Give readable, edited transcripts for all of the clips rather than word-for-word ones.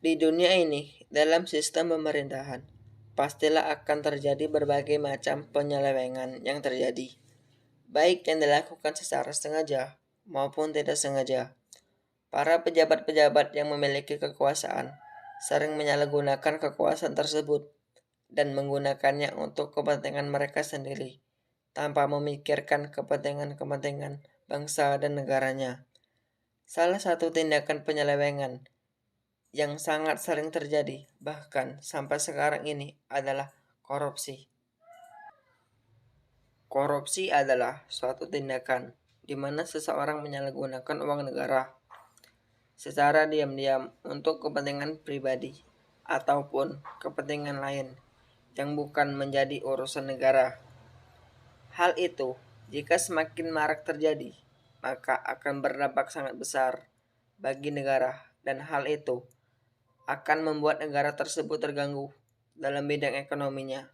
Di dunia ini, dalam sistem pemerintahan, pastilah akan terjadi berbagai macam penyelewengan yang terjadi, baik yang dilakukan secara sengaja maupun tidak sengaja. Para pejabat-pejabat yang memiliki kekuasaan sering menyalahgunakan kekuasaan tersebut dan menggunakannya untuk kepentingan mereka sendiri, tanpa memikirkan kepentingan-kepentingan bangsa dan negaranya. Salah satu tindakan penyelewengan yang sangat sering terjadi, bahkan sampai sekarang ini, adalah korupsi. Korupsi adalah suatu tindakan di mana seseorang menyalahgunakan uang negara secara diam-diam untuk kepentingan pribadi ataupun kepentingan lain yang bukan menjadi urusan negara. Hal itu, jika semakin marak terjadi, maka akan berdampak sangat besar bagi negara, dan hal itu akan membuat negara tersebut terganggu dalam bidang ekonominya.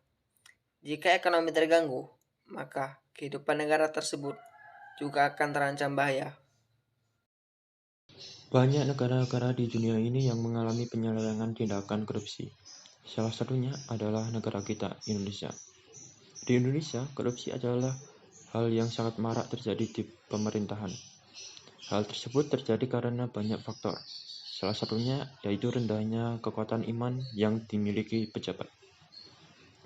Jika ekonomi terganggu, maka kehidupan negara tersebut juga akan terancam bahaya. Banyak negara-negara di dunia ini yang mengalami penyelewengan tindakan korupsi. Salah satunya adalah negara kita, Indonesia. Di Indonesia, korupsi adalah hal yang sangat marak terjadi di pemerintahan. Hal tersebut terjadi karena banyak faktor. Salah satunya yaitu rendahnya kekuatan iman yang dimiliki pejabat.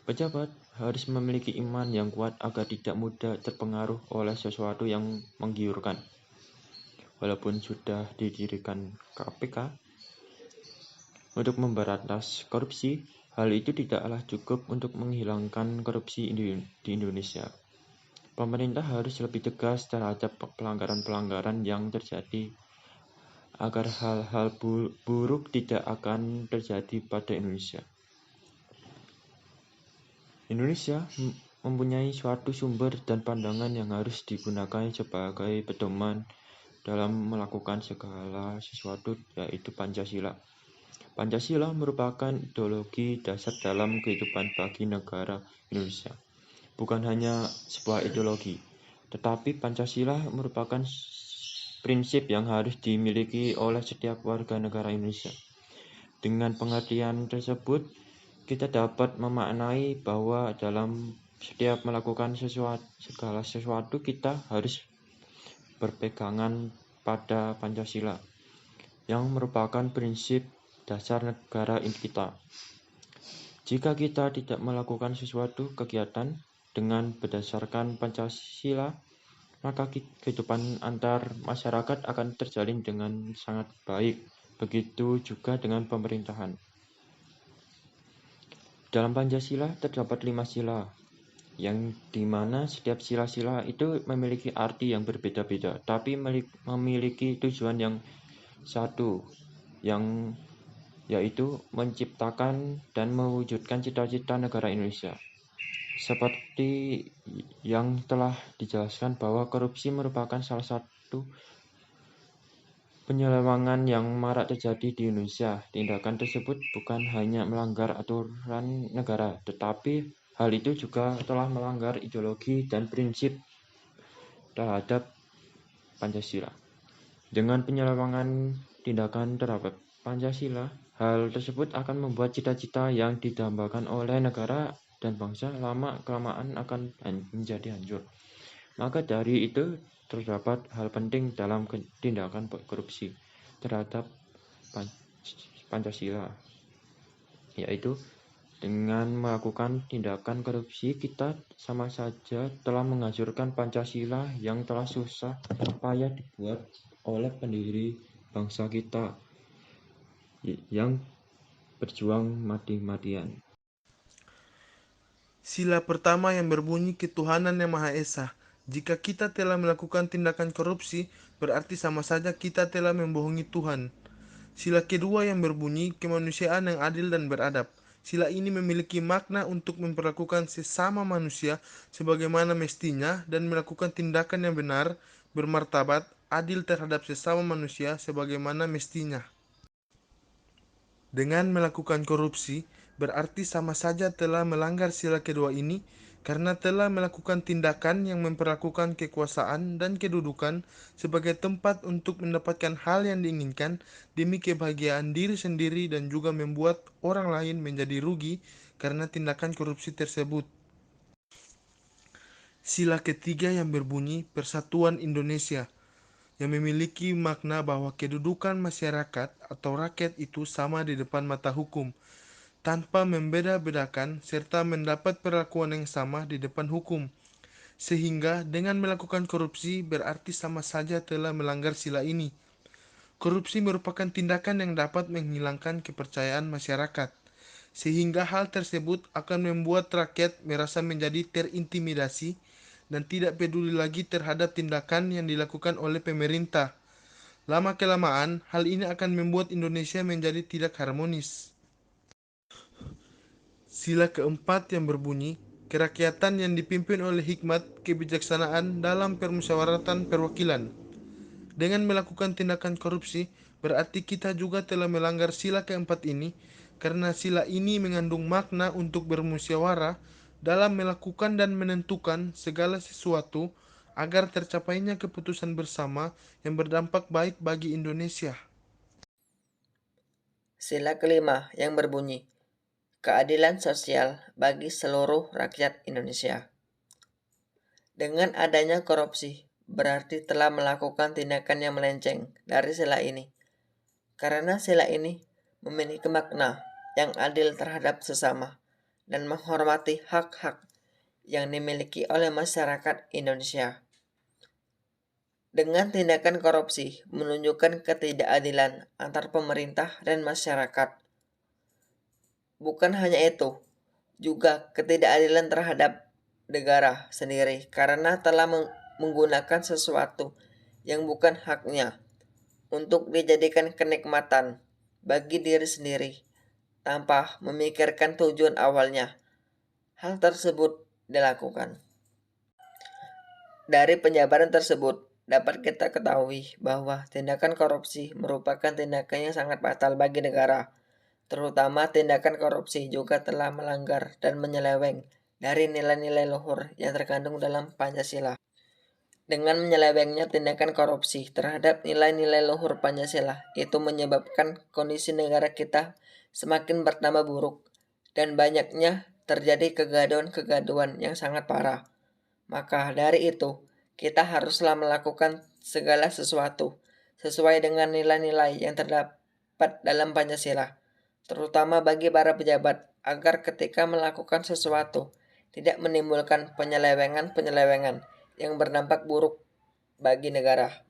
Pejabat harus memiliki iman yang kuat agar tidak mudah terpengaruh oleh sesuatu yang menggiurkan. Walaupun sudah didirikan KPK untuk memberantas korupsi, hal itu tidaklah cukup untuk menghilangkan korupsi di Indonesia. Pemerintah harus lebih tegas terhadap pelanggaran-pelanggaran yang terjadi agar hal-hal buruk tidak akan terjadi pada Indonesia. Indonesia mempunyai suatu sumber dan pandangan yang harus digunakan sebagai pedoman dalam melakukan segala sesuatu, yaitu Pancasila. Pancasila merupakan ideologi dasar dalam kehidupan bagi negara Indonesia. Bukan hanya sebuah ideologi, tetapi Pancasila merupakan prinsip yang harus dimiliki oleh setiap warga negara Indonesia. Dengan pengertian tersebut, kita dapat memaknai bahwa dalam setiap melakukan segala sesuatu kita harus berpegangan pada Pancasila, yang merupakan prinsip dasar negara kita. Jika kita tidak melakukan sesuatu kegiatan dengan berdasarkan Pancasila, maka kehidupan antar masyarakat akan terjalin dengan sangat baik. Begitu juga dengan pemerintahan. Dalam Pancasila terdapat 5 sila, yang dimana setiap sila-sila itu memiliki arti yang berbeda-beda, tapi memiliki tujuan yang satu, yang yaitu menciptakan dan mewujudkan cita-cita negara Indonesia. Seperti yang telah dijelaskan bahwa korupsi merupakan salah satu penyelewengan yang marak terjadi di Indonesia. Tindakan tersebut bukan hanya melanggar aturan negara, tetapi hal itu juga telah melanggar ideologi dan prinsip terhadap Pancasila. Dengan penyelewengan tindakan terhadap Pancasila, hal tersebut akan membuat cita-cita yang didambakan oleh negara dan bangsa lama-kelamaan akan menjadi hancur. Maka dari itu, terdapat hal penting dalam tindakan korupsi terhadap Pancasila, yaitu dengan melakukan tindakan korupsi, kita sama saja telah menghancurkan Pancasila yang telah susah payah dibuat oleh pendiri bangsa kita yang berjuang mati-matian. Sila pertama yang berbunyi ketuhanan yang Maha Esa. Jika kita telah melakukan tindakan korupsi, berarti sama saja kita telah membohongi Tuhan. Sila kedua yang berbunyi kemanusiaan yang adil dan beradab. Sila ini memiliki makna untuk memperlakukan sesama manusia sebagaimana mestinya dan melakukan tindakan yang benar, bermartabat, adil terhadap sesama manusia sebagaimana mestinya. Dengan melakukan korupsi, berarti sama saja telah melanggar sila kedua ini, karena telah melakukan tindakan yang memperlakukan kekuasaan dan kedudukan sebagai tempat untuk mendapatkan hal yang diinginkan demi kebahagiaan diri sendiri dan juga membuat orang lain menjadi rugi karena tindakan korupsi tersebut. Sila ketiga yang berbunyi Persatuan Indonesia, yang memiliki makna bahwa kedudukan masyarakat atau rakyat itu sama di depan mata hukum, tanpa membeda-bedakan serta mendapat perlakuan yang sama di depan hukum. Sehingga dengan melakukan korupsi berarti sama saja telah melanggar sila ini. Korupsi merupakan tindakan yang dapat menghilangkan kepercayaan masyarakat, sehingga hal tersebut akan membuat rakyat merasa menjadi terintimidasi dan tidak peduli lagi terhadap tindakan yang dilakukan oleh pemerintah. Lama-kelamaan, hal ini akan membuat Indonesia menjadi tidak harmonis. Sila keempat yang berbunyi, kerakyatan yang dipimpin oleh hikmat kebijaksanaan dalam permusyawaratan perwakilan. Dengan melakukan tindakan korupsi, berarti kita juga telah melanggar sila keempat ini, karena sila ini mengandung makna untuk bermusyawarah dalam melakukan dan menentukan segala sesuatu agar tercapainya keputusan bersama yang berdampak baik bagi Indonesia. Sila kelima yang berbunyi, keadilan sosial bagi seluruh rakyat Indonesia. Dengan adanya korupsi, berarti telah melakukan tindakan yang melenceng dari sila ini. Karena sila ini memiliki makna yang adil terhadap sesama dan menghormati hak-hak yang dimiliki oleh masyarakat Indonesia. Dengan tindakan korupsi menunjukkan ketidakadilan antar pemerintah dan masyarakat. Bukan hanya itu, juga ketidakadilan terhadap negara sendiri karena telah menggunakan sesuatu yang bukan haknya untuk dijadikan kenikmatan bagi diri sendiri tanpa memikirkan tujuan awalnya. Hal tersebut dilakukan. Dari penjabaran tersebut, dapat kita ketahui bahwa tindakan korupsi merupakan tindakan yang sangat fatal bagi negara. Terutama tindakan korupsi juga telah melanggar dan menyeleweng dari nilai-nilai luhur yang terkandung dalam Pancasila. Dengan menyelewengnya tindakan korupsi terhadap nilai-nilai luhur Pancasila, itu menyebabkan kondisi negara kita semakin bertambah buruk dan banyaknya terjadi kegaduhan-kegaduhan yang sangat parah. Maka dari itu, kita haruslah melakukan segala sesuatu sesuai dengan nilai-nilai yang terdapat dalam Pancasila, terutama bagi para pejabat, agar ketika melakukan sesuatu tidak menimbulkan penyelewengan-penyelewengan yang berdampak buruk bagi negara.